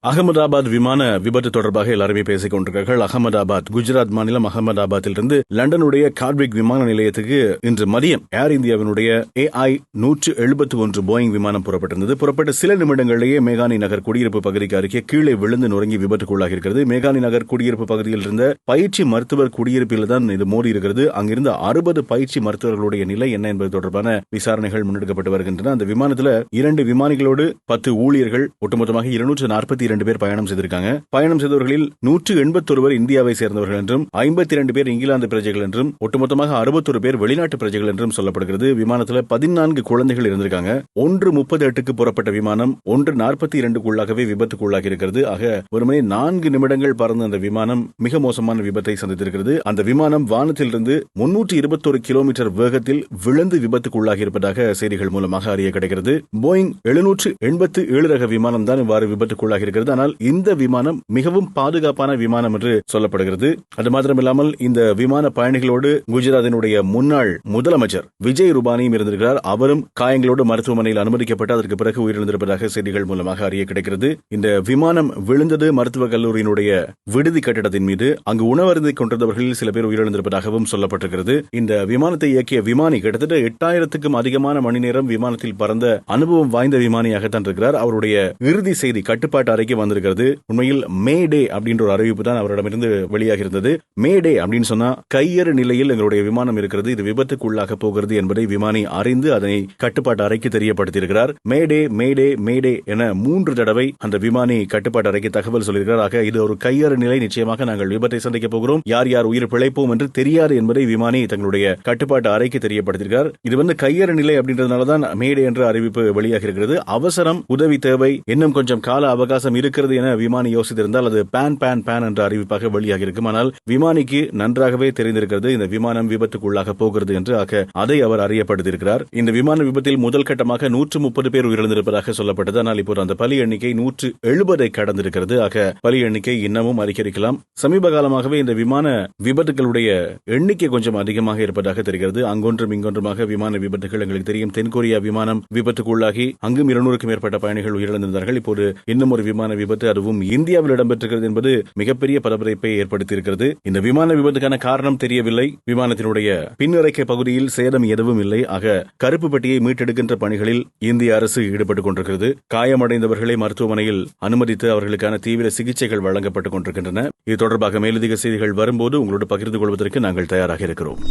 அகமதாபாத் விமான விபத்து தொடர்பாக எல்லாருமே பேசிக் கொண்டிருக்கிறார்கள். அகமதாபாத், குஜராத் மாநிலம் அகமதாபாத்திலிருந்து லண்டனுடைய கார்விக் விமான நிலையத்துக்கு இன்று மதியம் ஏர் இந்தியாவினுடைய AI 171 போயிங் விமானம் புறப்பட்டிருந்தது. புறப்பட்ட சில நிமிடங்களிலேயே மேகானி நகர் குடியிருப்பு பகுதிக்கு அருகே கீழே விழுந்து நொறுங்கி விபத்துக்குள்ளாகி இருக்கிறது. மேகானி நகர் குடியிருப்பு பகுதியில் இருந்த பயிற்சி மருத்துவர் குடியிருப்பில் தான் இது மோதி இருக்கிறது. அங்கிருந்த 60 பயிற்சி மருத்துவர்களுடைய நிலை என்ன என்பது தொடர்பான விசாரணைகள் முன்னெடுக்கப்பட்டு வருகின்றன. அந்த விமானத்தில் 2 விமானிகளோடு 10 ஊழியர்கள், ஒட்டுமொத்தமாக 242 பேர் பயணம் செய்திருக்காங்க. பயணம் செய்தவர்களில் 181 இந்தியாவை சேர்ந்தவர்கள் என்றும் 52 பேர் இங்கிலாந்து பிரஜைகள் என்றும் ஒட்டுமொத்தமாக 61 பேர் வெளிநாட்டு பிரஜைகள் என்றும் சொல்லப்படுகிறது. விமானத்தில் 14 குழந்தைகள் இருந்திருக்காங்க. 1:38க்கு புறப்பட்ட விமானம் 1:42க்குள்ளாகவே விபத்துக்குள்ளாகி இருக்கிறது. ஆக ஒரு மணி 4 நிமிடங்கள் பறந்த அந்த விமானம் மிக மோசமான விபத்தை சந்தித்திருக்கிறது. அந்த விமானம் வானத்திலிருந்து 321 கிலோமீட்டர் வேகத்தில் விழுந்து விபத்துக்குள்ளாகி இருப்பதாக செய்திகள் மூலமாக அறிய கிடைக்கிறது. போயிங் 787 ரக விமானம் தான் இவ்வாறு விபத்துக்குள்ளாகி இருக்கிறது. ஆனால் இந்த விமானம் மிகவும் பாதுகாப்பான விமானம் என்று சொல்லப்படுகிறது. அது மாத்திரமில்லாமல் இந்த விமான பயணிகளோடு குஜராத்தினுடைய முன்னாள் முதலமைச்சர் விஜய் ரூபானியும் இருந்திருக்கிறார். அவரும் காயங்களோடு மருத்துவமனையில் அனுமதிக்கப்பட்டு அதற்கு பிறகு உயிரிழந்திருப்பதாக செய்திகள் மூலமாக அறிய கிடைக்கிறது. இந்த விமானம் விழுந்தது மருத்துவக் கல்லூரியினுடைய விடுதி கட்டிடத்தின் மீது. அங்கு உணவருந்திக் கொண்டிருந்தவர்களில் சில பேர் உயிரிழந்திருப்பதாகவும் சொல்லப்பட்டிருக்கிறது. இந்த விமானத்தை இயக்கிய விமானி கிட்டத்தட்ட 8000க்கும் அதிகமான மணி நேரம் விமானத்தில் பறந்த அனுபவம் வாய்ந்த விமானியாகத்தான் இருக்கிறார். அவருடைய இறுதி செய்தி கட்டுப்பாட்டு அறைக்கு வந்திருக்கிறது. உண்மையில் மே டே அப்படின்ற ஒரு அறிவிப்பு தான் அவரிடமிருந்து வெளியாக இருந்தது. மே டே அப்படின்னு சொன்னா கையறு நிலையில் எங்களுடைய விமானம் இருக்கிறது, இது விபத்துக்குள்ளாக போகிறது என்பதை விமானி அறிந்து அதனை கட்டுப்பாட்டு அறைக்கு தெரியப்படுத்தியிருக்கிறார். மேடே மேடே மேடே என 3 தடவை அந்த விமானி கட்டுப்பாட்டு அறைக்கு தகவல் சொல்லியிருக்கிறார். ஆக இது ஒரு கையறு நிலை, நிச்சயமாக நாங்கள் விபத்தை சந்திக்க போகிறோம், யார் யார் உயிர் பிழைப்போம் என்று தெரியாது என்பதை விமானி தங்களுடைய கட்டுப்பாட்டு அறைக்கு தெரியப்படுத்தியிருக்கிறார். இது கையறு நிலை அப்படின்றதுனாலதான் மேடே என்ற அறிவிப்பு வெளியாக இருக்கிறது. அவசரம், உதவி தேவை, இன்னும் கொஞ்சம் கால அவகாசம் இருக்கிறது என விமானி யோசித்திருந்தால் அது பேன் பேன் பேன் என்ற அறிவிப்பாக வெளியாக இருக்கும். ஆனால் விமானிக்கு நன்றாகவே தெரிந்திருக்கிறது இந்த விமானம் விபத்துக்குள்ளாக போகிறது என்று. அதை அவர் அறியப்படுத்தியிருக்கிறார். இந்த விமான விபத்தில் முதல் கட்டமாக 130 பேர் உயிரிழந்திருப்பதாக சொல்லப்பட்டது. ஆனால் இப்போது அந்த பலி எண்ணிக்கை 170 கடந்திருக்கிறது. பலி எண்ணிக்கை இன்னமும் அதிகரிக்கலாம். சமீப காலமாகவே இந்த விமான விபத்துகளுடைய எண்ணிக்கை கொஞ்சம் அதிகமாக இருப்பதாக தெரிகிறது. அங்கொன்றும் இங்கொன்றுமாக விமான விபத்துகள் எங்களுக்கு தெரியும். தென்கொரியா விமானம் விபத்துக்குள்ளாகி அங்கும் 200க்கும் மேற்பட்ட பயணிகள் உயிரிழந்திருந்தார்கள். இப்போது இன்னும் ஒரு விமான விபத்து, அதுவும் இந்தியாவில் இடம்பெற்றிருக்கிறது என்பது மிகப்பெரிய பரபரப்பை ஏற்படுத்தியிருக்கிறது. இந்த விமான விபத்துக்கான காரணம் தெரியவில்லை. விமானத்தினுடைய பின்னிறக்கை பகுதியில் சேதம் எதுவும் இல்லை. கருப்பு பெட்டியை மீட்டெடுக்கின்ற பணிகளில் இந்திய அரசு ஈடுபட்டுக் கொண்டிருக்கிறது. காயமடைந்தவர்களை மருத்துவமனையில் அனுமதித்து அவர்களுக்கான தீவிர சிகிச்சைகள் வழங்கப்பட்டுக் கொண்டிருக்கின்றன. இது தொடர்பாக மேலதிக செய்திகள் வரும்போது உங்களோடு பகிர்ந்து கொள்வதற்கு நாங்கள் தயாராக இருக்கிறோம்.